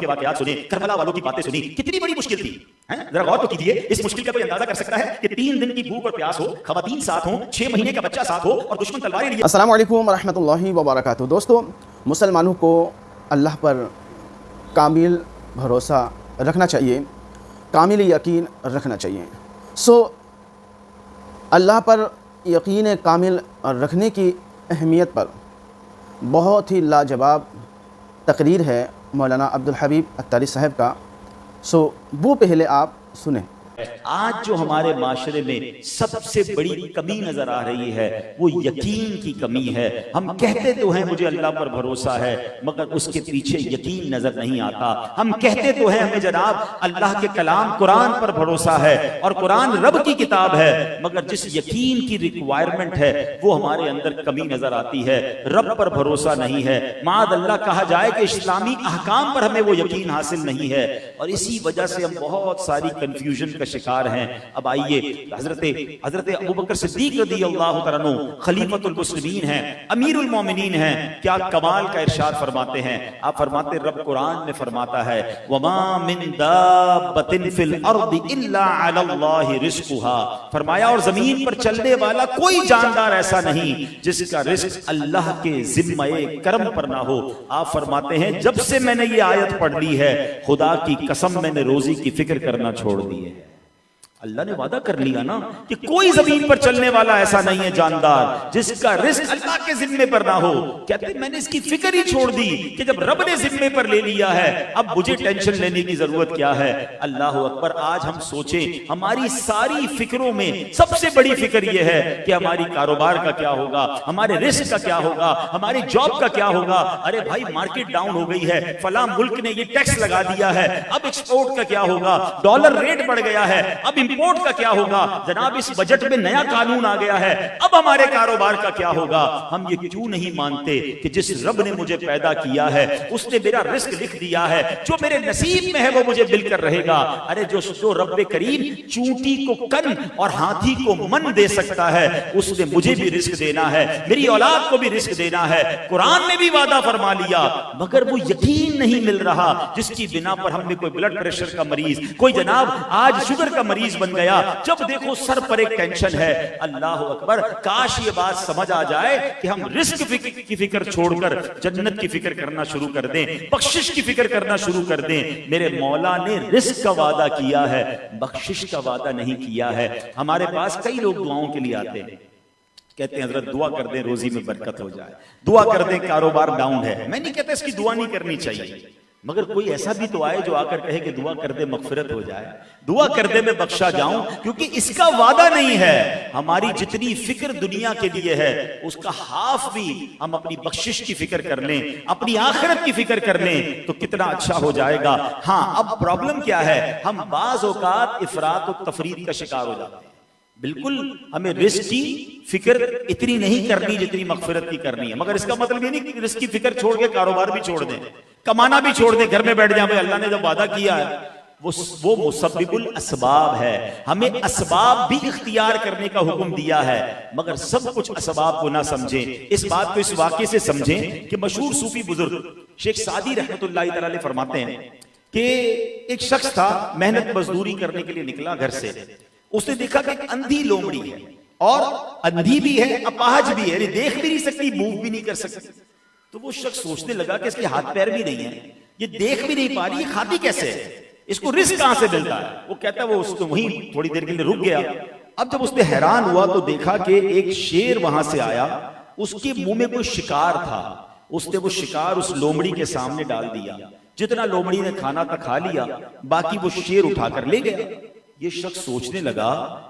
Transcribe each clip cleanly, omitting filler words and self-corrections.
के वाकयात सुने, करबला वालों की बातें सुनी, कितनी बड़ी मुश्किल थी। जरा गौर तो कीजिए, इस मुश्किल का कोई अंदाजा कर सकता है कि 3 दिन की भूख और प्यास हो, खवातीन साथ हो, 6 महीने का बच्चा साथ हो और दुश्मन तलवारें लिए। अस्सलामु अलैकुम वरहमतुल्लाहि वबरकातुहू। दोस्तों, मुसलमानों को अल्लाह पर कामिल भरोसा रखना चाहिए, कामिल यकीन रखना चाहिए। अल्लाह पर यकीन कामिल रखने की अहमियत पर बहुत ही लाजवाब तकरीर है मौलाना अब्दुल हबीब अत्तारी साहब का। वो पहले आप सुने। आज जो हमारे माशरे में सबसे बड़ी कमी नजर आ रही है वो यकीन की कमी है। हम कहते तो हैं मुझे अल्लाह पर भरोसा है, मगर उसके पीछे यकीन नजर नहीं आता। हम कहते तो हैं हमें जनाब अल्लाह के कलाम कुरान पर भरोसा है और कुरान रब की किताब है, मगर जिस यकीन की रिक्वायरमेंट है वो हमारे अंदर कमी नजर आती है। रब पर भरोसा नहीं है, माद अल्लाह कहा जाए कि इस्लामी अहकाम पर हमें वो यकीन हासिल नहीं है और इसी वजह से हम बहुत सारी कंफ्यूजन का शिकार हैं। अब आइए, हजरत अबू बकर सिद्दीक रज़ियल्लाहु तआला अन्हु खलीफतुल मुस्लिमीन हैं, अमीरुल मोमिनीन हैं, क्या कमाल का इरशाद फरमाते हैं। आप फरमाते, रब कुरान में फरमाता है वमा मिन दाब्बतिन फिल अर्दि इल्ला अलल्लाहि रिज़्कुहा, फरमाया और जमीन पर चलने वाला कोई जानदार ऐसा नहीं जिसका रिज़्क अल्लाह के जिम्मे करम पर ना हो। आप फरमाते हैं जब से मैंने ये आयत पढ़ ली है खुदा की कसम मैंने रोजी की फिक्र करना छोड़ दी है। अल्लाह ने वादा कर लिया ना कि कोई जमीन पर चलने वाला ऐसा नहीं है जानदार जिसका रिस्क अल्लाह के जिम्मे पर ना हो। कहते मैंने इसकी फिक्र ही छोड़ दी कि जब रब ने जिम्मे पर ले लिया है अब मुझे टेंशन लेने की जरूरत क्या है। अल्लाह अकबर। आज हम सोचें हमारी सारी फिक्रों में सबसे बड़ी फिक्र यह है कि हमारी कारोबार का क्या होगा, हमारे रिस्क का क्या होगा, हमारी जॉब का क्या होगा। अरे भाई मार्केट डाउन हो गई है, फला मुल्क ने ये टैक्स लगा दिया है, अब एक्सपोर्ट का क्या होगा, डॉलर रेट बढ़ गया है, अब इंपोर्ट का क्या होगा, जनाब इस बजट में नया कानून आ गया है, अब हमारे कारोबार का क्या होगा। हम ये क्यों नहीं मानते कि जिस रब ने मुझे पैदा किया है उसने मेरा रिस्क लिख दिया है, जो मेरे नसीब में है वो मुझे मिलकर रहेगा। अरे जो रब करीम चूंटी को कन और हाथी को मन दे सकता है उसने मुझे भी रिस्क देना है, मेरी औलाद को भी रिस्क देना है। कुरान ने भी वादा फरमा लिया, मगर वो यकीन नहीं मिल रहा जिसकी बिना पर हमने कोई ब्लड प्रेशर का मरीज, कोई जनाब आज शुगर का मरीज बन गया, जब देखो सर पर एक टेंशन है। अल्लाह अकबर। काश ये बात समझ आ जाए कि हम रिस्क की फिक्र छोड़कर जन्नत की फिक्र करना शुरू कर दें, बख्शिश की फिक्र करना शुरू कर दें। मेरे मौला ने रिस्क का वादा किया है, बख्शिश का वादा नहीं किया है। हमारे पास कई लोग दुआओं के लिए आते हैं, कहते हैं हजरत दुआ कर दें रोजी में बरकत हो जाए, दुआ कर दें कारोबार डाउन है। मैं नहीं कहता इसकी दुआ नहीं करनी चाहिए, मगर कोई ऐसा भी तो आए जो आकर कहे कि दुआ कर दे मगफिरत हो जाए, दुआ कर दे मैं बख्शा जाऊं, क्योंकि इसका वादा नहीं है। हमारी जितनी फिक्र दुनिया के लिए है उसका हाफ भी हम अपनी बख्शिश की फिक्र कर लें, अपनी आखिरत की फिक्र कर लें तो कितना अच्छा हो जाएगा। हाँ, अब प्रॉब्लम क्या है, हम बाज़ औकात इफरात और तफरीद का शिकार हो जाते हैं। बिल्कुल हमें रिस्क की फिक्र इतनी नहीं करनी जितनी मगफिरत की करनी है, मगर इसका मतलब ये नहीं कि रिस्क की फिक्र छोड़ के कारोबार भी छोड़ दें, कमाना भी छोड़ दें, घर में बैठ जाए। अल्लाह ने जब वादा किया है वो मुसब्बिबुल असबाब है, हमें असबाब भी इख्तियार करने का हुक्म दिया है, मगर सब कुछ असबाब को ना समझें। इस बात को इस वाक़े से समझें कि मशहूर सूफी बुजुर्ग शेख सादी रहमतुल्लाह तआला अलैह फरमाते हैं कि एक शख्स था, मेहनत मजदूरी करने के लिए निकला घर से। उसने देखा कि एक अंधी लोमड़ी है और अंधी भी है, अपाहज भी है, देख भी नहीं सकती, मूव भी नहीं कर सकती। तो वो शख्स सोचने लगा कि इसके हाथ पैर भी नहीं है, ये देख भी नहीं पा रही, ये खाती कैसे है, इसको रिस्क कहां से मिलता है। वो कहता है वो उसको वहीं थोड़ी देर के लिए रुक गया। अब जब उसने हैरान हुआ तो देखा कि एक शेर वहां से आया, उसके मुंह में कोई शिकार था, उसने वो शिकार उस लोमड़ी के सामने डाल दिया। जितना लोमड़ी ने खाना था खा लिया, बाकी वो शेर उठाकर ले गया। ये शख्स सोचने लगा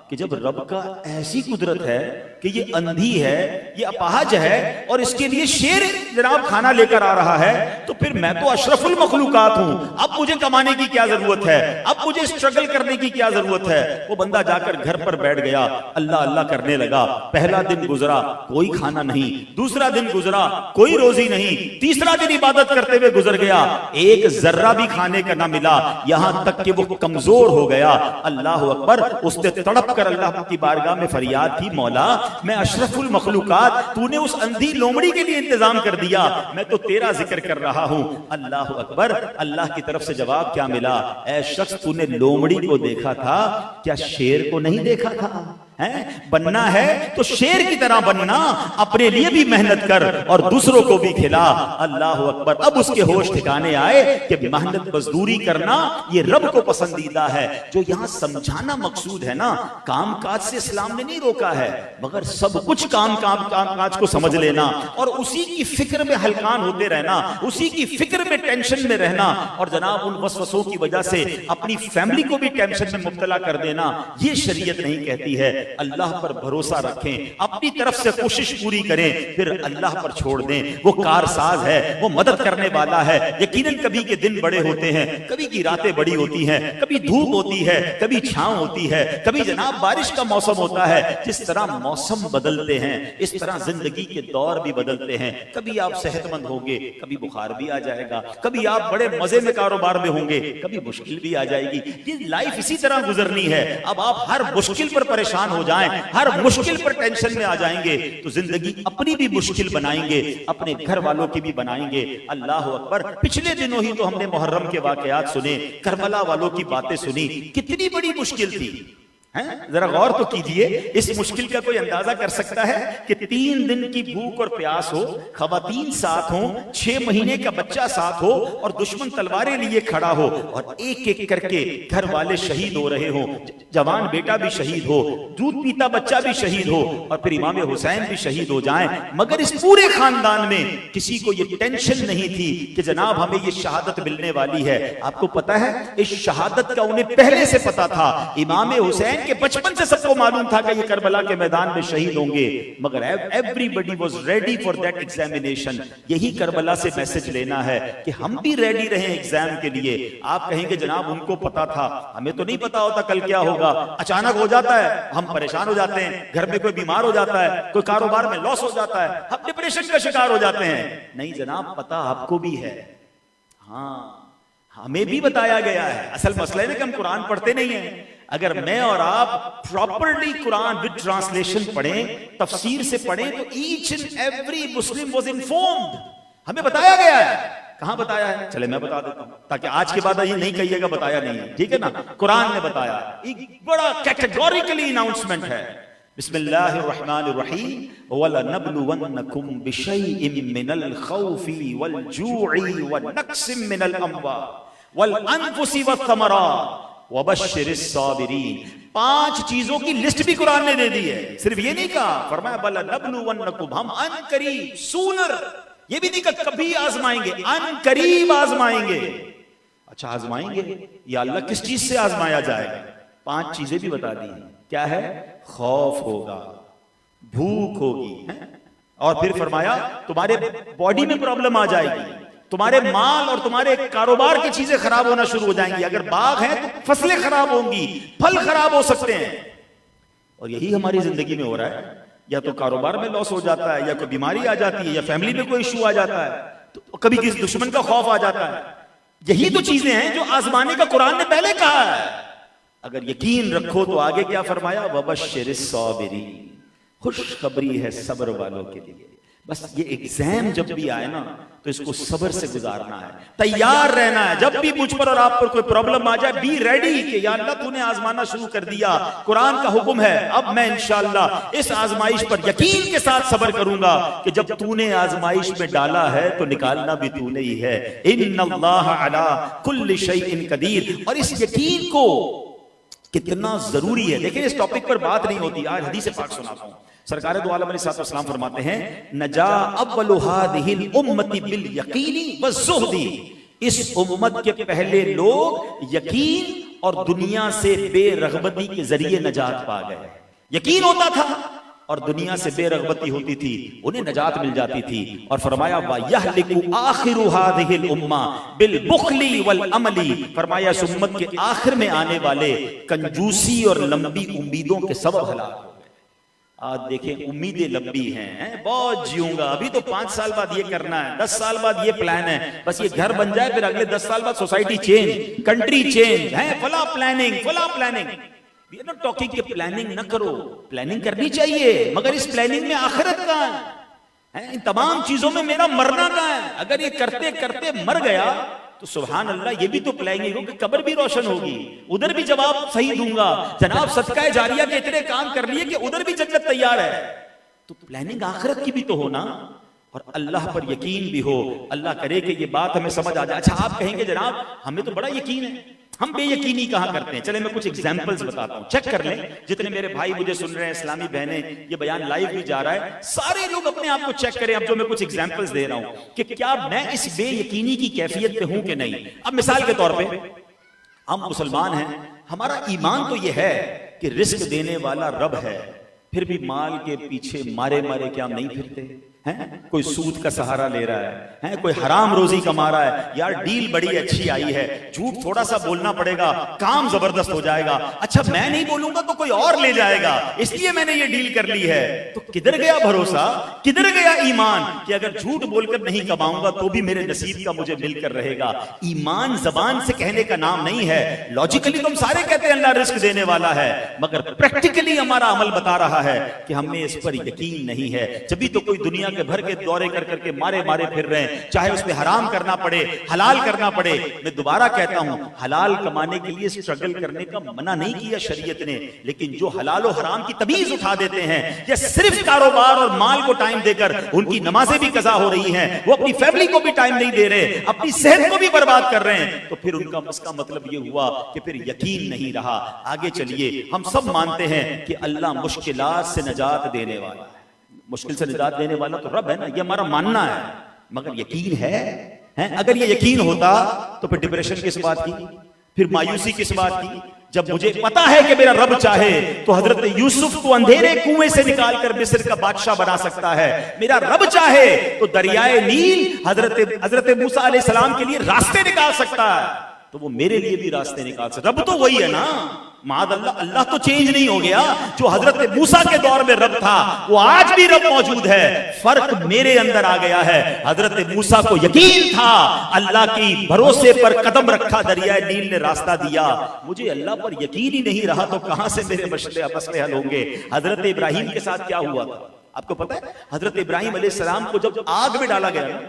कि जब रब का ऐसी कुदरत है कि ये अंधी है, ये अपाहज है और इसके लिए शेर जनाब खाना लेकर आ रहा है, तो फिर मैं तो अशरफुल मखलूकात हूं, अब मुझे कमाने की क्या जरूरत है, अब मुझे स्ट्रगल करने की क्या जरूरत है। वो बंदा जाकर घर पर बैठ गया, अल्लाह अल्लाह करने लगा। पहला दिन गुजरा, कोई खाना नहीं, दूसरा दिन गुजरा, कोई रोजी नहीं, तीसरा दिन इबादत करते हुए गुजर गया, एक जर्रा भी खाने का ना मिला, यहां तक कि वो कमजोर हो गया। अल्लाह अकबर। उसने तड़प कर अल्लाह की बारगाह में फरियाद की, मौला मैं अशरफुल मखलूकात, तूने उस अंधी लोमड़ी के लिए इंतजाम कर दिया, मैं तो तेरा जिक्र कर रहा हूं। अल्लाह अकबर। अल्लाह की तरफ से जवाब क्या मिला? ऐ शख्स, तूने लोमड़ी को देखा था, क्या शेर को नहीं देखा था? है बनना है तो शेर की तरह बनना, अपने लिए भी मेहनत कर और दूसरों को भी खिला। अल्लाह अकबर। अब उसके होश ठिकाने आए कि मेहनत मजदूरी करना ये रब को पसंदीदा है। जो यहां समझाना मकसूद है ना, काम काज से इस्लाम ने नहीं रोका है, मगर सब कुछ काम काज को समझ लेना और उसी की फिक्र में हलकान होते रहना, उसी की फिक्र में टेंशन में रहना और जनाब उन वसवसों की वजह से अपनी फैमिली को भी टेंशन में मुब्तला कर देना, ये शरीयत नहीं कहती है। अल्लाह पर भरोसा रखें, अपनी तरफ से कोशिश पूरी करें, फिर अल्लाह पर छोड़ दें। वो कारसाज है, वो मदद करने वाला है। यकीनन कभी के दिन बड़े होते हैं, कभी की रातें बड़ी होती हैं, कभी धूप होती है, कभी छांव होती है, कभी जनाब बारिश का मौसम होता है। जिस तरह मौसम बदलते हैं, इस तरह जिंदगी के दौर भी बदलते हैं। कभी आप सेहतमंद होंगे, कभी बुखार भी आ जाएगा, कभी आप बड़े मजे में कारोबार में होंगे, कभी मुश्किल भी आ जाएगी। ये लाइफ इसी तरह गुजरनी है। अब आप हर मुश्किल पर परेशान हो जाएं, हर मुश्किल पर टेंशन में आ जाएंगे तो जिंदगी अपनी भी मुश्किल बनाएंगे, अपने घर वालों की भी बनाएंगे। अल्लाह अकबर। पिछले दिनों ही तो हमने मुहर्रम के वाकयात सुने, करबला वालों की बातें सुनी, कितनी बड़ी मुश्किल थी। हैं? जरा गौर तो कीजिए, इस मुश्किल का कोई अंदाजा कर सकता है कि 3 दिन की भूख और प्यास हो, खवातीन साथ हो, 6 महीने का बच्चा साथ हो और दुश्मन तलवारें लिए खड़ा हो और एक एक करके घर वाले शहीद हो रहे हो, जवान बेटा भी शहीद हो, दूध पीता बच्चा भी शहीद हो और फिर इमाम हुसैन भी शहीद हो जाएं, मगर इस पूरे खानदान में किसी को यह टेंशन नहीं थी कि जनाब हमें ये शहादत मिलने वाली है। आपको पता है इस शहादत का उन्हें पहले से पता था। इमाम हुसैन के बचपन से सबको मालूम था कि ये करबला के मैदान में शहीद होंगे, मगर everybody was ready for that examination. यही करबला से मैसेज लेना है कि हम भी रेडी रहें एग्जाम के लिए। आप कहेंगे जनाब उनको पता था, हमें तो नहीं पता होता कल क्या होगा, अचानक हो जाता है, हम परेशान हो जाते हैं, घर में कोई बीमार हो जाता है, कोई कारोबार में लॉस हो जाता है, हम डिप्रेशन का शिकार हो जाते हैं। नहीं जनाब, पता आपको भी है, हाँ हमें भी बताया गया है। असल मसला है कि हम कुरान पढ़ते नहीं है। अगर मैं और आप प्रॉपरली कुरान विद ट्रांसलेशन पढ़ें, तफसीर से पढ़ें, तो each and every Muslim was informed. हमें बताया गया है। कहां बताया है? चले मैं बता देता हूं, ताकि आज के बाद ये नहीं कहिएगा बताया नहीं है, ठीक है ना। कुरान ने बताया, एक बड़ा कैटेगोरिकली अनाउंसमेंट है। बिस्मिल्लाहिर्रहमानिर्रहीम वलनब्लुवन्नकुम बिशैइन मिनल खौफि वल जू'i व नक्सिम मिनल अम्वाल वल अनफुसि वस्समरात वबश्शिरिस साबिरीन। 5 चीजों की लिस्ट भी कुरान ने दे दी है। सिर्फ ये नहीं कहा, फरमाया वलनब्लुवन्नकुम, हम अन करीब, सूनर, ये भी नहीं कहा कभी आजमाएंगे, अन करीब आजमाएंगे। अच्छा आजमाएंगे, या अल्लाह किस चीज से आजमाया जाएगा? 5 चीजें भी बता दी हैं। क्या है? खौफ होगा, भूख होगी, है? और फिर फरमाया तुम्हारे बॉडी में प्रॉब्लम आ जाएगी, तुम्हारे माल और तुम्हारे कारोबार की चीजें खराब होना शुरू हो जाएंगी। अगर बाग है तो फसलें खराब होंगी, फल खराब हो सकते हैं। और यही हमारी जिंदगी में हो रहा है। या तो कारोबार में लॉस हो जाता है, या कोई बीमारी आ जाती है, या फैमिली में कोई इशू आ जाता है, तो कभी किसी दुश्मन का खौफ आ जाता है। यही तो चीजें हैं जो आजमाने का कुरान ने पहले कहा है। अगर यकीन रखो तो आगे क्या फरमाया? वबश्शिरिस साबिरीन, खुशखबरी है सब्र वालों के लिए। बस ये एग्जाम जब भी आए ना तो इसको सब्र से गुजारना है, तैयार रहना है। जब भी मुझ पर और आप पर कोई प्रॉब्लम आ जाए, बी रेडी कि या अल्लाह तूने आजमाना शुरू कर दिया, कुरान का हुक्म है, अब मैं इंशाअल्लाह इस आजमाइश पर यकीन के साथ सब्र करूंगा कि जब तूने आजमाइश में डाला है तो निकालना भी तूने ही है। इन्नल्लाह अला कुल्लि शैइन कदीर। और इस यकीन को कितना जरूरी है, देखिए इस टॉपिक पर बात नहीं होती। आज हदीस पाक सुनाता हूं। सरकार दो आलम अलैहिस्सलाम फरमाते हैं, नजा अव्वलु हादिहिल उम्मति बिल यकीनी वज़ुहदी। इस उम्मत के पहले लोग यकीन और दुनिया से बेरगबती के जरिए नजात पा गए। यकीन होता था और दुनिया से बेरगबती होती थी, उन्हें नजात मिल जाती थी। और फरमाया वा यहलिकु आखिरु हादिहिल उम्मा बिल बुखली वल अमली। फरमाया इस उम्मत के आखिर में आने वाले कंजूसी और लंबी उम्मीदों के सबब हलाक हो गए। आज देखें उम्मीदें लंबी हैं, बहुत जीऊंगा, अभी तो 5 साल बाद ये करना है, 10 साल बाद ये प्लान है, बस ये घर बन जाए, फिर अगले 10 साल बाद सोसाइटी चेंज, कंट्री चेंज है, फला प्लानिंग फला planning. We are not talking कि प्लानिंग न करो, प्लानिंग करनी चाहिए, मगर इस प्लानिंग में आखिरत कहां है? इन तमाम चीजों में मेरा मरना कहां है? अगर ये करते करते मर गया तो सुभान अल्लाह, ये भी तो प्लानिंग हो कि कब्र भी रोशन होगी, उधर भी जवाब सही दूंगा, जनाब सदका जारिया के इतने काम कर लिए कि उधर भी जन्नत तैयार है। तो प्लानिंग आखिरत की भी तो हो ना, और अल्लाह पर यकीन भी हो। अल्लाह करे कि ये बात हमें समझ आ जाए। अच्छा, आप कहेंगे जनाब हमें तो बड़ा यकीन है, हम बेयकीनी कहां करते हैं? चले मैं कुछ एग्जांपल्स बताता हूं, चेक कर लें। जितने मेरे भाई मुझे सुन रहे हैं, इस्लामी बहनें, ये बयान लाइव भी जा रहा है, सारे लोग अपने आप को चेक करें। अब जो मैं कुछ एग्जांपल्स दे रहा हूं कि क्या मैं इस बेयकीनी की कैफियत पे हूं कि नहीं। अब मिसाल के तौर पे हम मुसलमान हैं, हमारा ईमान तो ये है कि रिस्क देने वाला रब है, फिर भी माल के पीछे मारे मारे क्या हम नहीं फिरते हैं? कोई सूद का सहारा ले रहा है, कोई हराम रोजी कमा रहा है, यार डील बड़ी अच्छी आई है, झूठ थोड़ा सा बोलना पड़ेगा, काम जबरदस्त हो जाएगा। अच्छा, मैं नहीं बोलूंगा तो कोई और ले जाएगा, इसलिए मैंने ये डील कर ली है। तो किधर गया भरोसा, किधर गया ईमान कि अगर झूठ बोलकर नहीं कमाऊंगा तो भी मेरे नसीब का मुझे मिलकर रहेगा। ईमान जबान से कहने का नाम नहीं है। लॉजिकली तो हम सारे कहते हैं अल्लाह रिस्क देने वाला है, मगर प्रैक्टिकली हमारा अमल बता रहा है कि हमें इस पर यकीन नहीं है। जब भी तो कोई दुनिया के भर के दौरे कर करके मारे मारे फिर रहे हैं, चाहे उसमें हराम करना पड़े, हलाल करना पड़े। मैं दोबारा कहता हूं, हलाल कमाने के लिए स्ट्रगल करने का मना नहीं किया शरीयत ने, लेकिन जो हलाल और हराम की तमीज उठा देते हैं, या सिर्फ कारोबार और माल को टाइम देकर उनकी नमाजें भी कज़ा हो रही हैं, वो अपनी फैमिली को भी टाइम नहीं दे रहे, अपनी सेहत को भी बर्बाद कर रहे हैं, तो फिर उनका इसका मतलब ये हुआ कि फिर यकीन नहीं रहा। आगे चलिए, हम सब मानते हैं कि अल्लाह मुश्किलात से निजात देने वाला है, मुश्किल से निजात देने वाला तो रब है ना, ये हमारा मानना है, मगर यकीन है? अगर ये यकीन होता तो फिर डिप्रेशन किस बात की, फिर मायूसी किस बात की? जब मुझे पता है कि मेरा रब चाहे तो हजरत यूसुफ को अंधेरे कुएं से निकालकर मिस्र का बादशाह बना सकता है, मेरा रब चाहे तो दरियाए नील हजरत मूसा अलैहिस्सलाम के लिए रास्ते निकाल सकता है, तो वो मेरे लिए भी रास्ते निकाल सकता। रब तो वही है ना, मादअल्लाह, अल्लाह तो चेंज नहीं हो गया। जो हजरत मूसा के दौर में रब था वो आज भी रब मौजूद है, फर्क मेरे अंदर आ गया है। हजरत मूसा को यकीन था, अल्लाह की भरोसे पर कदम रखा, दरियाए नील ने रास्ता दिया। मुझे अल्लाह पर यकीन ही नहीं रहा तो कहां से मेरे मसले हल होंगे। हजरत इब्राहिम के साथ क्या हुआ था आपको पता है? हजरत इब्राहिम अलैहिस्सलाम को जब आग में डाला गया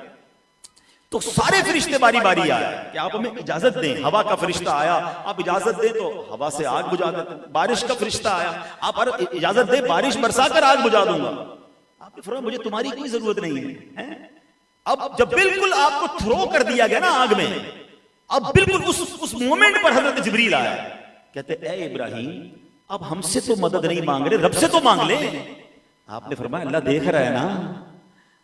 तो सारे फरिश्ते बारी बारी आए कि आप हमें इजाजत दें। हवा का फरिश्ता आया, आप इजाजत दें तो हवा से आग बुझा देते। बारिश का फरिश्ता आया, आप इजाजत दें बारिश बरसा कर आग बुझा दूंगा। आपने फरमाया मुझे तुम्हारी कोई जरूरत नहीं है। अब जब बिल्कुल आपको थ्रो कर दिया गया ना आग में, अब बिल्कुल उस मोमेंट पर हजरत जिब्रील आया, कहते ए इब्राहिम अब हमसे तो मदद नहीं मांग रहे, रब से तो मांग ले। आपने फरमाया अल्लाह देख रहा है ना,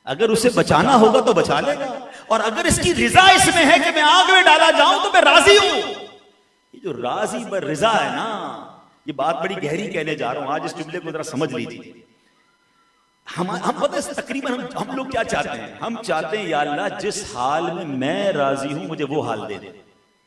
अगर उसे बचाना होगा तो बचा लेगा, और अगर इसकी रिजा इसमें है कि मैं आग में डाला जाऊं तो मैं राजी हूं। ये जो राजी बर रिजा है ना, ये बात बड़ी गहरी कहने जा रहा हूं, आज इस जुमले को जरा समझ लीजिए। हम पता है तकरीबन हम लोग क्या चाहते हैं? हम चाहते हैं या अल्लाह जिस हाल में मैं राजी हूं मुझे वो हाल दे दे।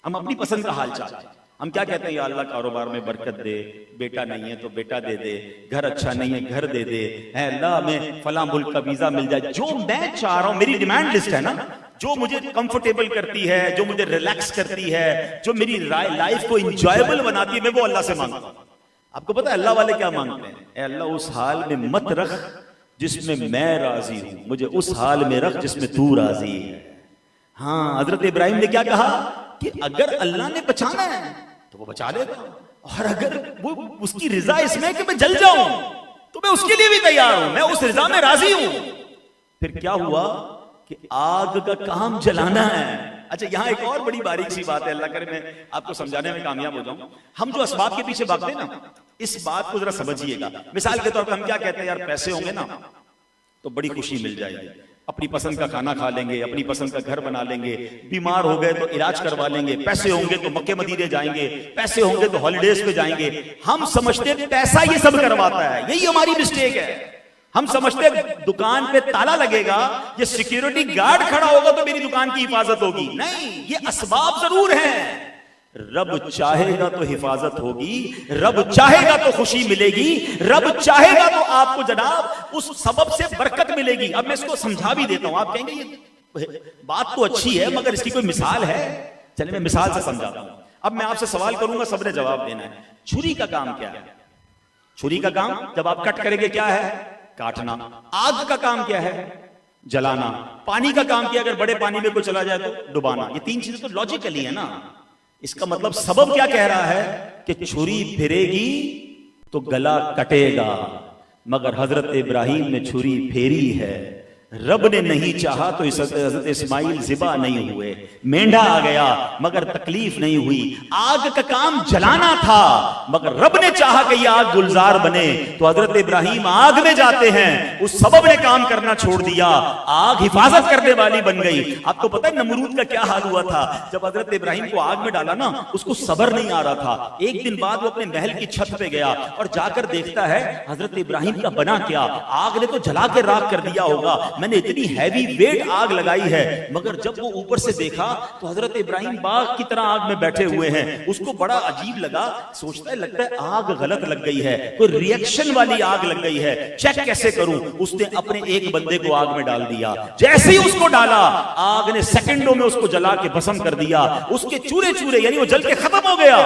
हम अपनी पसंद का हाल चाहते हैं। हम क्या कहते हैं? या अल्लाह कारोबार में बरकत दे, बेटा नहीं है तो बेटा दे दे, घर अच्छा नहीं है घर दे दे, है अल्लाह में फला मुल्क का वीजा मिल जाए। जो मैं चाह रहा हूं, मेरी डिमांड लिस्ट है ना, जो मुझे कंफर्टेबल करती है, जो मुझे रिलैक्स करती है, जो मेरी लाइफ को इंजॉयबल बनाती है, मैं वो अल्लाह से मांगता हूं। आपको पता है अल्लाह वाले क्या मांगते हैं? ए अल्लाह उस हाल में मत रख जिसमें मैं राजी हूं, मुझे उस हाल में रख जिसमें तू राजी है। हाँ, हजरत इब्राहिम ने क्या कहा कि अगर अल्लाह ने बचाना है तो वो बचा लेगा, और अगर वो उसकी रिजा इसमें कि मैं जल जाऊं तो मैं उसके लिए भी तैयार हूं, मैं उस रिजा में राजी हूं। फिर क्या हुआ कि आग का काम जलाना है। अच्छा, यहां एक और बड़ी बारीक सी बात है, अल्लाह करे मैं आपको समझाने में कामयाब हो जाऊं। हम जो असबाब के पीछे भागते हैं ना, इस बात को जरा समझिएगा। मिसाल के तौर पर हम क्या कहते हैं? यार पैसे होंगे ना तो बड़ी खुशी मिल जाएगी, अपनी पसंद का खाना खा लेंगे, अपनी पसंद का घर बना लेंगे, बीमार हो गए तो इलाज करवा लेंगे, पैसे होंगे तो मक्के मदीने जाएंगे, पैसे होंगे तो हॉलिडेज पे जाएंगे। हम समझते हैं पैसा ये सब करवाता है, यही हमारी मिस्टेक है। हम समझते हैं दुकान पे ताला लगेगा, ये सिक्योरिटी गार्ड खड़ा होगा तो मेरी दुकान की हिफाजत होगी। नहीं, ये असबाब जरूर हैं। रब चाहेगा तो हिफाजत होगी, रब चाहेगा तो खुशी मिलेगी, रब चाहेगा तो आपको जनाब उस सबब से बरकत मिलेगी। अब मैं इसको समझा भी देता हूं। आप कहेंगे ये बात तो अच्छी है मगर इसकी कोई मिसाल है? चलिए मैं मिसाल से समझाता हूं। अब मैं आपसे सवाल करूंगा, सबने जवाब देना है। छुरी का काम क्या है? छुरी का काम जब आप कट करेंगे क्या है? काटना। आग का काम क्या है? जलाना। पानी का काम क्या? अगर बड़े पानी में कोई चला जाए तो डुबाना। ये तीन चीजें तो लॉजिकली है ना। इसका मतलब सबब क्या कह रहा है कि छुरी फिरेगी तो गला कटेगा, मगर हजरत इब्राहिम ने छुरी फेरी है। रब ने नहीं चाहा तो हजरत इस्माइल ज़िबा नहीं हुए, मेंढा आ गया मगर तकलीफ नहीं हुई। आग का काम जलाना था मगर रब ने चाहा कि यह आग गुलजार बने तो हजरत इब्राहिम आग में जाते हैं। उस सबब ने काम करना छोड़ दिया, आग हिफाजत करने वाली बन गई। आपको पता है नमरूद का क्या हाल हुआ था? जब हजरत इब्राहिम को आग में डाला ना, उसको सब्र नहीं आ रहा था। एक दिन बाद वो अपने महल की छत पे गया और जाकर देखता है हजरत इब्राहिम का बना क्या। आग ने तो जला के राख कर दिया होगा, मैंने इतनी हैवी वेट आग लगाई है। मगर जब वो ऊपर से देखा तो हजरत इब्राहिम बाग की तरह आग में बैठे हुए हैं। उसको बड़ा अजीब लगा, सोचता है लगता है आग गलत लग गई है, कोई रिएक्शन वाली आग लग गई है, चेक कैसे करूं। उसने अपने एक बंदे को आग में डाल दिया। जैसे ही उसको डाला, आग ने सेकंडों में उसको जला के भस्म कर दिया। उसके चूरे चूरे यानी वो जल के खत्म हो गया।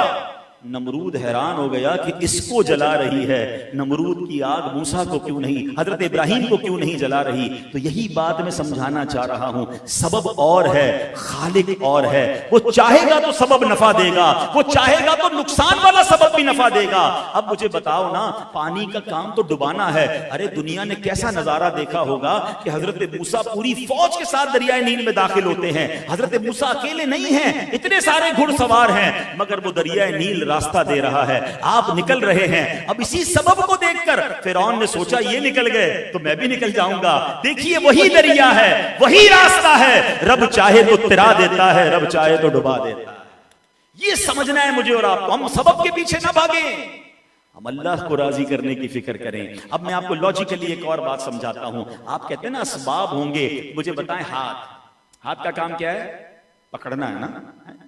नमरूद हैरान हो गया कि इसको जला रही है, नमरूद की आग मूसा को क्यों नहीं, हजरत इब्राहिम को क्यों नहीं जला रही। तो यही बात मैं समझाना चाह रहा हूं, सबब और है, खालिक और है। वो चाहेगा तो सबब नफा देगा, वो चाहेगा तो नुकसान वाला सबब भी नफा देगा। अब मुझे बताओ ना, पानी का काम तो डुबाना है। अरे दुनिया ने कैसा नजारा देखा होगा कि हजरत मूसा पूरी फौज के साथ दरियाए नील में दाखिल होते हैं। हजरत मूसा अकेले नहीं हैं, इतने सारे घुड़सवार हैं, मगर वो दरियाए नील रास्ता दे रहा है, आप निकल रहे हैं। अब इसी सबब को देखकर फिरौन ने सोचा ये निकल गए तो मैं भी निकल जाऊंगा। देखिए वही दरिया है, वही रास्ता है, रब चाहे तो तिरा देता है, रब चाहे तो डुबा देता है। ये समझना है मुझे और आपको। हम सबब के पीछे ना भागें, हम अल्लाह को राजी करने की फिक्र करें। अब मैं आपको लॉजिकली एक और बात समझाता हूं। आप कहते हैं ना असबाब होंगे, मुझे बताएं हाथ का काम क्या है? पकड़ना है ना।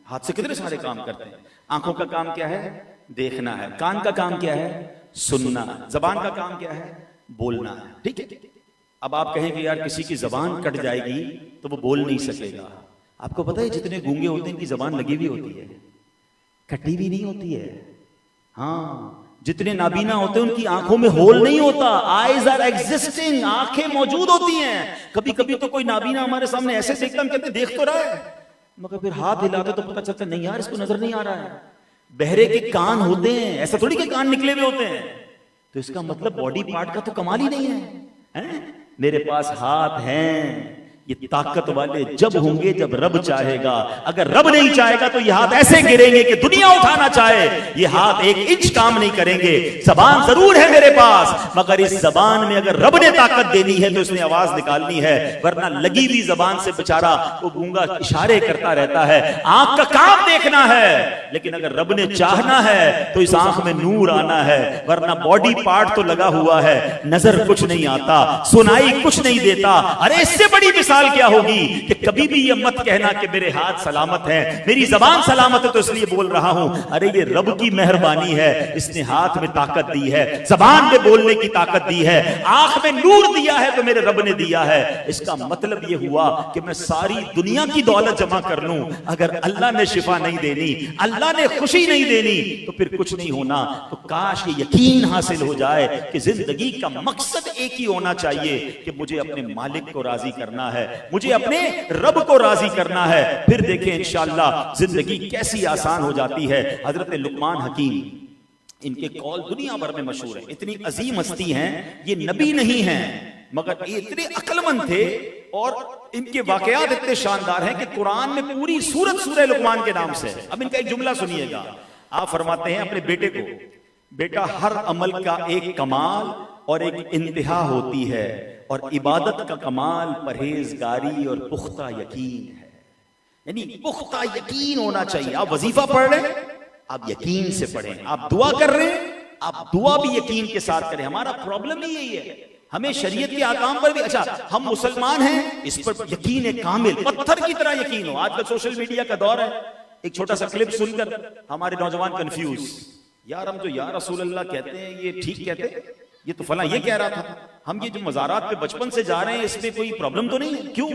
हाथ से कितने सारे काम करते हैं। आंखों का काम क्या है? देखना है। कान का काम क्या है? सुनना है। जबान का काम क्या है? बोलना है। ठीक है। अब आप कहें कि यार किसी की जबान कट जाएगी तो वो बोल नहीं सकेगा। आपको पता है जितने गूंगे होते हैं इनकी जबान लगी हुई होती है, कटी भी नहीं होती है। हाँ, जितने नाबीना होते हैं उनकी आंखों में होल नहीं होता, आईज आर एग्जिस्टिंग, आंखें मौजूद होती हैं। कभी कभी तो कोई नाबीना हमारे सामने ऐसे देखता हम कहते देख तो रहा है, मगर फिर हाथ हिलाते तो पता चलता नहीं यार इसको नजर नहीं आ रहा है। बहरे के कान होते हैं, ऐसा थोड़ी के कान निकले हुए होते हैं। तो इसका मतलब बॉडी पार्ट का तो कमाल ही नहीं है। मेरे पास हाथ हैं, ये ताकत वाले जब होंगे जब रब चाहेगा। अगर रब नहीं चाहेगा तो ये हाथ ऐसे गिरेंगे कि दुनिया उठाना चाहे ये हाथ एक इंच काम नहीं करेंगे। जबान जरूर है मेरे पास, मगर इस जबान में अगर रब ने ताकत देनी है तो इसने आवाज निकालनी है, वरना लगी हुई जबान से बेचारा वो गूंगा इशारे करता रहता है। आंख का काम देखना है, लेकिन अगर रब ने चाहना है तो इस आंख में नूर आना है, वरना बॉडी पार्ट तो लगा हुआ है, नजर कुछ नहीं आता, सुनाई कुछ नहीं देता। अरे इससे बड़ी मिसाल क्या होगी कि कभी भी ये मत कहना कि मेरे हाथ सलामत हैं, मेरी जबान सलामत है तो इसलिए बोल रहा हूं। अरे ये रब की मेहरबानी है, इसने हाथ में ताकत दी है, जबान में बोलने की ताकत दी है, आंख में नूर दिया है तो मेरे रब ने दिया है। इसका मतलब ये हुआ कि मैं सारी दुनिया की दौलत जमा कर लूं, अगर अल्लाह ने शिफा नहीं देनी, अल्लाह ने खुशी नहीं देनी तो फिर कुछ नहीं होना। तो काश ये यकीन हासिल हो जाए कि जिंदगी का मकसद एक ही होना चाहिए कि मुझे अपने मालिक को राजी करना है, मुझे अपने रब को राजी करना है। फिर देखें इंशाअल्लाह जिंदगी कैसी आसान हो जाती है। हजरत लुकमान हकीम, इनके कौल दुनिया भर में मशहूर है। इतनी अजीम हस्ती हैं, ये नबी नहीं हैं मगर ये इतने अक्लमंद थे और इनके वाकयात इतने शानदार हैं कि कुरान में पूरी सूरत सूरह लुकमान के नाम से है। अब इनका एक जुमला सुनिएगा। आप फरमाते हैं अपने बेटे को, बेटा हर अमल का एक कमाल और एक इंतहा होती है, और इबादत का कमाल परहेजगारी और पुख्ता यकीन है। यानी पुख्ता यकीन होना चाहिए। आप वजीफा पढ़ रहे हैं, आप यकीन से पढ़ें। आप दुआ कर रहे हैं, आप दुआ भी यकीन के साथ करें। हमारा प्रॉब्लम ही यही है, हमें शरीयत के आकाम पर भी, अच्छा हम मुसलमान हैं इस पर यकीन है कामिल, पत्थर की तरह यकीन हो। आजकल सोशल मीडिया का दौर है, एक छोटा सा क्लिप सुनकर हमारे नौजवान कंफ्यूज, यार हम जो या रसूल अल्लाह कहते हैं ये ठीक कहते हैं, ये तो फला ये कह रहा था, हम ये जो मज़ारात पे बचपन से जा रहे हैं इसमें कोई प्रॉब्लम तो नहीं है। क्यों?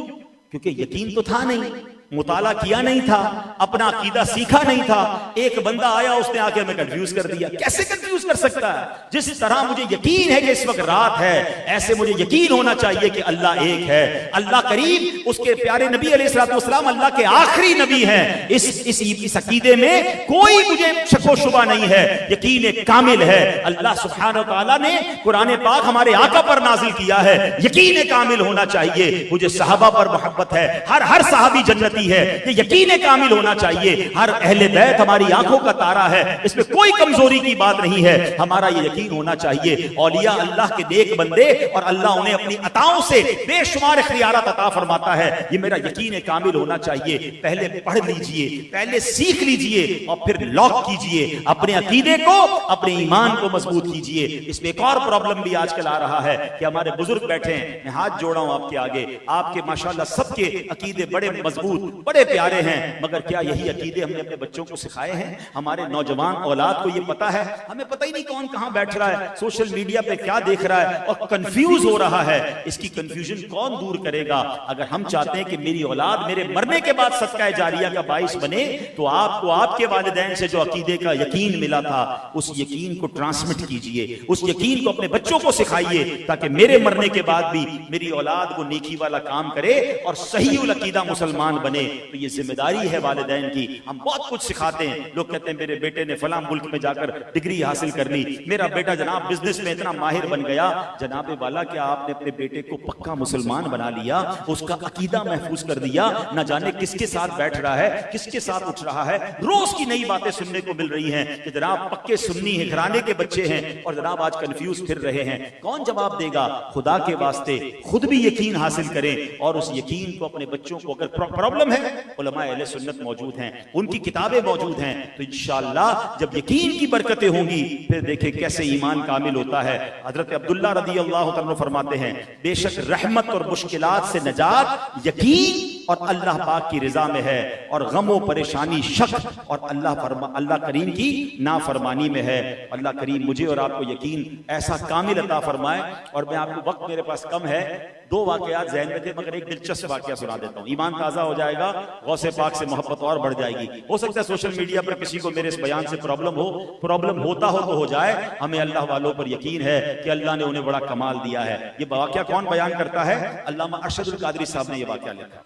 क्योंकि यकीन तो था नहीं। मुताला किया नहीं था, अपना अकीदा सीखा नहीं था। एक बंदा आया, उसने आके हमें कंफ्यूज कर दिया। कैसे कंफ्यूज कर सकता है? जिस तरह मुझे यकीन है कि इस वक्त रात है, ऐसे मुझे यकीन होना चाहिए कि अल्लाह एक है। अल्लाह करीम, उसके प्यारे नबी अलैहिस्सलाम अल्लाह के आखिरी नबी हैं। इस अकीदे में कोई मुझे शको शुबा नहीं है, यकीन कामिल है। अल्लाह सुब्हानहू व तआला ने कुरान पाक हमारे आका पर नाजिल किया है, यकीन कामिल होना चाहिए। मुझे सहाबा पर मोहब्बत है, हर सहाबी जन्नती है, ये यकीन कामिल होना चाहिए। हर अहले बैत हमारी आंखों का तारा है, इसमें कोई कमजोरी की बात नहीं है। हमारा ये यकीन होना चाहिए औलिया अल्लाह के नेक बंदे, और अल्लाह उन्हें अपनी अताओं से बेशुमार इख्तियारात अता फरमाता है। ये मेरा यकीन कामिल होना चाहिए। पहले पढ़ लीजिए, पहले सीख लीजिए, और फिर लॉक कीजिए अपने अकीदे को, अपने ईमान को मजबूत कीजिए। इसमें एक और प्रॉब्लम भी आजकल आ रहा है कि हमारे बुजुर्ग बैठे हैं, मैं हाथ जोड़ा हूं आपके आगे, आपके माशाल्लाह सबके अकीदे बड़े मजबूत, बड़े प्यारे हैं, मगर क्या यही अकीदे हमने अपने बच्चों को सिखाए हैं? हमारे नौजवान औलाद को ये पता है? हमें पता ही नहीं कौन कहां बैठ रहा है, सोशल मीडिया पे क्या देख रहा है, और कंफ्यूज हो रहा है। इसकी कंफ्यूजन कौन दूर करेगा? अगर हम चाहते हैं कि मेरी औलाद मेरे मरने के बाद सदका जारिया का बाइस बने, तो आपको आपके वालिदैन से जो अकीदे का यकीन मिला था, उस यकीन को ट्रांसमिट कीजिए, उस यकीन को अपने बच्चों को सिखाइए, ताकि मेरे मरने के बाद भी मेरी औलाद वो नेकी वाला काम करे और सही उल अकीदा मुसलमान बने। तो ये जिम्मेदारी है वालिदैन की। हम बहुत कुछ सिखाते हैं, लोग कहते हैं मेरे बेटे ने फलां मुल्क में जाकर डिग्री हासिल कर ली, मेरा बेटा जनाब बिजनेस में इतना माहिर बन गया। जनाबे वाला, क्या आपने अपने बेटे को पक्का मुसलमान बना लिया, उसका अकीदा महफूज कर दिया? न जाने किसके साथ बैठ रहा है, किसके साथ उठ रहा है। रोज की नई बातें सुनने को मिल रही हैं कि जनाब पक्के सुन्नी है घराने के बच्चे हैं, और जनाब आज कंफ्यूज फिर रहे हैं। कौन जवाब देगा? खुदा के वास्ते खुद भी यकीन हासिल करें, और उस यकीन को अपने बच्चों को, अगर प्रॉब्लम है, उलमा अहले सुन्नत मौजूद हैं, उनकी किताबें मौजूद हैं, तो इंशाअल्लाह जब यकीन की बरकतें होंगी, फिर देखें कैसे ईमान कामिल होता है। हजरत अब्दुल्ला रदी अल्लाह तआला फरमाते हैं, बेशक रहमत और मुश्किलात से नजात यकीन और अल्लाह पाक की रिजा में है, और गमो परेशानी शक और अल्लाह करीम की नाफरमानी में है। अल्लाह करीम मुझे और आपको यकीन ऐसा कामिल अता फरमाए। और मैं आपको, वक्त मेरे पास कम है, दो वाकयात ज़हन में थे, मगर एक दिलचस्प वाकया सुना देता हूँ। ईमान ताज़ा हो जाएगा, गौसे पाक से मोहब्बत और बढ़ जाएगी। हो सकता है सोशल मीडिया पर किसी को मेरे इस बयान से प्रॉब्लम होता हो तो हो जाए। हमें अल्लाह वालों पर यकीन है कि अल्लाह ने उन्हें बड़ा कमाल दिया है। ये वाकया कौन बयान करता है? अल्लामा अरशदुल कादरी साहब ने यह वाकया लिखा।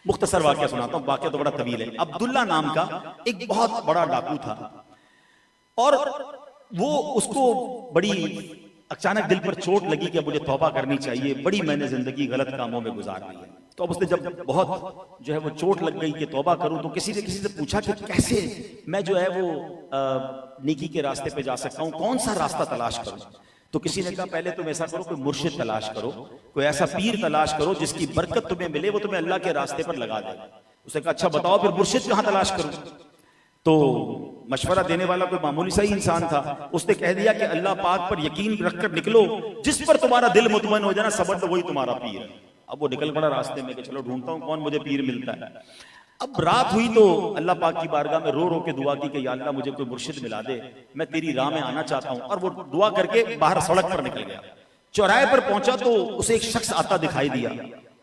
मुख्तसर वाकया सुनाता हूँ, वाकया तो बड़ा तवील है। अब्दुल्ला नाम का एक बहुत बड़ा डाकू था, और वो उसको बड़ी अचानक दिल पर चोट लगी कि अब मुझे तौबा करनी चाहिए, बड़ी मैंने जिंदगी गलत कामों में गुजार दी है। तो अब उसने जब बहुत जो है वो चोट लग गई कि तौबा करूं, तो किसी ने किसी से पूछा कि कैसे मैं जो है वो नेकी के रास्ते पे जा सकता हूं, कौन सा रास्ता तलाश करूं? तो किसी ने कहा पहले तुम ऐसा करो, कोई मुर्शिद तलाश करो, कोई ऐसा पीर तलाश करो जिसकी बरकत तुम्हें मिले, वो तुम्हें अल्लाह के रास्ते पर लगा दे। उसने कहा अच्छा बताओ फिर मुर्शिद कहां तलाश करूं? तो मशवरा देने वाला कोई मामूली सा ही इंसान था। उसने कह दिया कि अल्लाह पाक पर यकीन रखकर निकलो, जिस पर तुम्हारा दिल मुतमईन हो जाना, समझ लो वही तुम्हारा पीर है। अब वो निकल पड़ा रास्ते में कि चलो ढूंढता हूं कौन मुझे पीर मिलता है। अब रात हुई तो अल्लाह पाक की बारगाह में रो रो के दुआ की कि या अल्लाह मुझे कोई मुर्शिद मिला दे, मैं तेरी राह में आना चाहता हूं। और वो दुआ करके बाहर सड़क पर निकल गया। चौराहे पर पहुंचा तो उसे एक शख्स आता दिखाई दिया।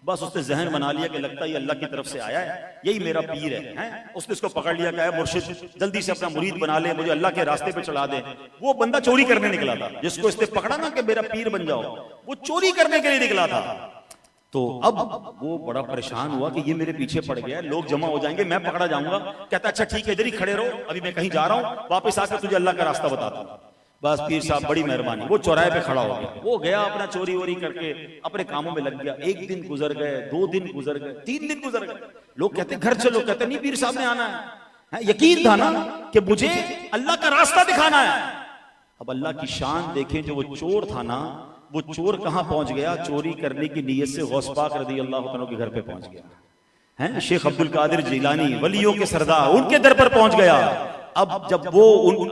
बस उसने जहन बना लिया कि लगता है अल्लाह की तरफ से आया है, यही मेरा पीर है। उसने इसको पकड़ लिया, कहा मुर्शिद जल्दी से अपना मुरीद बना ले, मुझे अल्लाह के रास्ते पे चला दे। वो बंदा चोरी करने निकला था, जिसको इसने पकड़ा ना कि मेरा पीर बन जाओ, वो चोरी करने के लिए निकला था। तो अब वो बड़ा परेशान हुआ कि ये मेरे पीछे पड़ गया, लोग जमा हो जाएंगे, मैं पकड़ा जाऊंगा। कहता अच्छा ठीक है इधर ही खड़े रहो, अभी मैं कहीं जा रहा हूं, वापस आकर तुझे अल्लाह का रास्ता बताता हूं। बस पीर साहब बड़ी मेहरबानी, वो चौराहे पे खड़ा हो गया। वो गया अपना चोरी वोरी करके अपने कामों में लग गया। एक दिन गुजर गए, 2 दिन गुजर गए, 3 दिन गुजर गए। लोग कहते घर चलो, कहते नहीं पीर साहब ने आना है। यकीन था ना कि मुझे अल्लाह का रास्ता दिखाना है। अब अल्लाह की शान देखें, जो वो चोर था ना, वो चोर कहां पहुंच गया? चोरी करने की नीयत से गौस पाक रज़ी अल्लाह तआला के घर पे पहुंच गया है। शेख अब्दुल कादिर जिलानी, वलियों के सरदार, उनके दर पर पहुंच गया। अब जब वो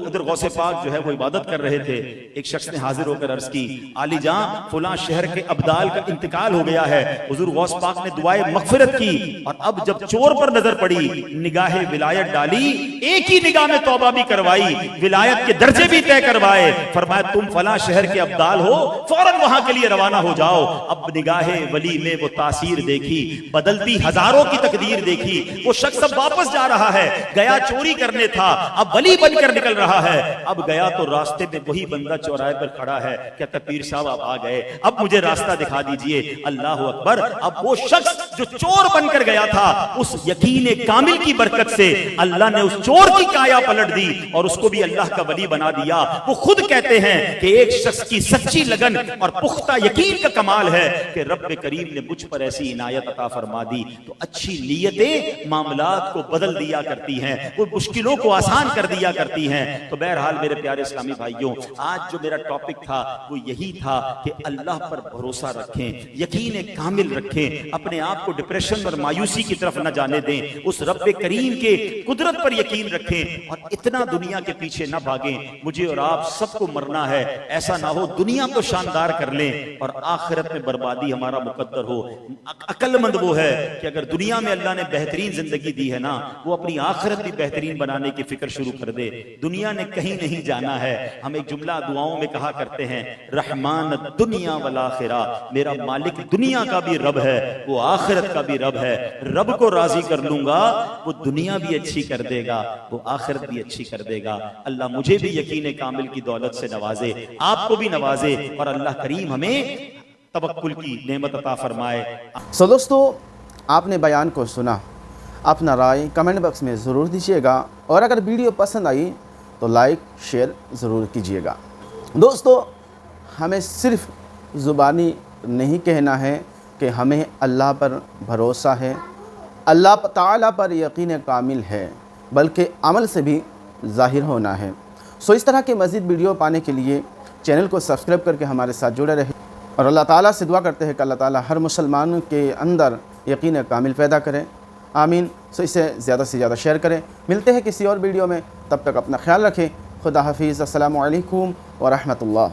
उधर गौसे पाक जो है वो इबादत कर रहे थे, एक शख्स ने हाजिर होकर अर्ज की, आली जां फलां शहर के अब्दाल का इंतकाल हो गया है। हुजूर गौस पाक ने दुआए मगफिरत की, और अब जब चोर पर नजर पड़ी, निगाहे विलायत डाली, एक ही निगाह में तौबा भी करवाई, विलायत के दर्जे भी तय करवाए। फरमाया तुम फलां शहर के अब्दाल हो, फौरन वहां के लिए रवाना हो जाओ। अब निगाहे वली में वो तासीर देखी, बदलती हजारों की तकदीर देखी। वो शख्स अब वापस जा रहा है, गया चोरी करने था, अब वली बनकर निकल रहा है। अब गया तो रास्ते में वही बंदा चौराहे पर खड़ा है, कहता पीर साहब आप आ गए, अब मुझे रास्ता दिखा दीजिए। अल्लाह अकबर। अब वो शख्स जो चोर बनकर गया था, उस यकीन कामिल की बरकत से अल्लाह ने उस चोर की काया पलट दी और उसको भी अल्लाह का वली बना दिया। वो खुद कहते हैं कि एक शख्स की सच्ची लगन और पुख्ता यकीन का कमाल है कि रब्बे करीम ने मुझ पर ऐसी इनायत अता फरमा दी। तो अच्छी नीयतें मामलात को बदल दिया करती हैं, वो मुश्किलों को आसान कर दिया करती हैं। तो बहरहाल मेरे प्यारे इस्लामी भाइयों, आज जो मेरा टॉपिक था वो यही था कि अल्लाह पर भरोसा रखें, यकीन कामिल रखें, अपने आप को डिप्रेशन और मायूसी की तरफ न जाने दें, उस रब्बे करीम के कुदरत पर यकीन रखें और इतना दुनिया के पीछे न भागें। मुझे और आप सबको मरना है, ऐसा ना हो दुनिया को शानदार कर लें और आखिरत में बर्बादी हमारा मुकद्दर हो। अक्लमंद वो है कि अगर दुनिया में अल्लाह ने बेहतरीन जिंदगी दी है ना, वो अपनी आखिरत भी बेहतरीन बनाने की फिक्र शुरू कर दे। दुनिया ने कहीं नहीं जाना है। हम एक जुमला दुआओं में कहा करते हैं, रहमान दुनिया वल आखिरा, मेरा मालिक दुनिया का भी रब है, वो आखिरत का भी रब है। रब को राजी कर लूंगा, वो दुनिया भी अच्छी कर देगा, वो आखिरत भी अच्छी कर देगा। अल्लाह मुझे भी यकीन कामिल की दौलत से नवाजे, आपको भी नवाजे और अल्लाह करीम हमें तवक्कुल की नेमत अता फरमाए। सो दोस्तों, आपने बयान को सुना, अपना राय कमेंट बॉक्स में ज़रूर दीजिएगा और अगर वीडियो पसंद आई तो लाइक शेयर ज़रूर कीजिएगा। दोस्तों, हमें सिर्फ ज़ुबानी नहीं कहना है कि हमें अल्लाह पर भरोसा है, अल्लाह ताला पर यकीन कामिल है, बल्कि अमल से भी ज़ाहिर होना है। सो इस तरह के मज़ीद वीडियो पाने के लिए चैनल को सब्सक्राइब करके हमारे साथ जुड़े रहे और अल्लाह ताला से दुआ करते हैं कि अल्लाह ताला हर मुसलमान के अंदर यकीन कामिल पैदा करें। आमीन। सो इसे ज़्यादा से ज़्यादा शेयर करें। मिलते हैं किसी और वीडियो में, तब तक अपना ख्याल रखें। खुदा हाफिज़। अस्सलामु अलैकुम व रहमतुल्लाह।